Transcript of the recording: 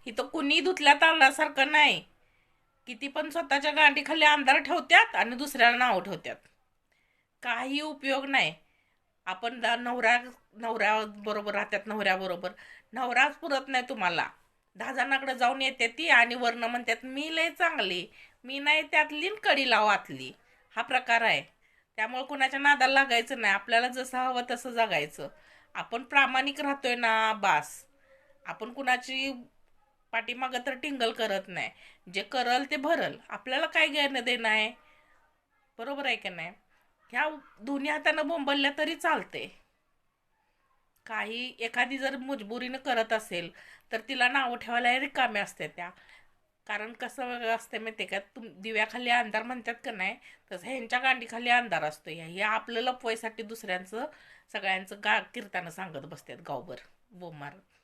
इथं कुणी धुतल्या तारल्यासारखं नाही. किती पण स्वतःच्या गांडीखाली अंधार ठेवत्यात आणि दुसऱ्याला नाव ठेवत्यात. काही उपयोग नाही. आपण नवऱ्या बरोबर राहतात, नवऱ्याबरोबर नवराच पुरत नाही तुम्हाला. 10 जणांकडे जाऊन येते ती आणि वर्ण म्हणतात मी लय चांगली, मी नाही त्यातली कडी लावातली. हा प्रकार आहे. त्यामुळे कुणाच्या नादाला लागायचं नाही. आपल्याला जसं हवं तसं जगायचं. आपण प्रामाणिक राहतोय ना, बास. आपण कुणाची पाठीमागं तर टिंगल करत नाही. जे करल ते भरल, आपल्याला काय घेणं देणं आहे. बरोबर आहे की नाही? ह्या दोन्ही हातानं बोंबलल्या तरी चालते. काही एखादी जर मजबुरीनं करत असेल तर तिला नावं ठेवायला रिकाम्या असते त्या. कारण कसं असते माहिती का, दिव्याखाली अंधार म्हणतात का नाही, तसं ह्यांच्या गांडीखाली अंधार असतो. हे आपलं लपवायसाठी दुसऱ्यांचं सगळ्यांचं कीर्तनं सांगत बसतात गावभर बोंब मारत.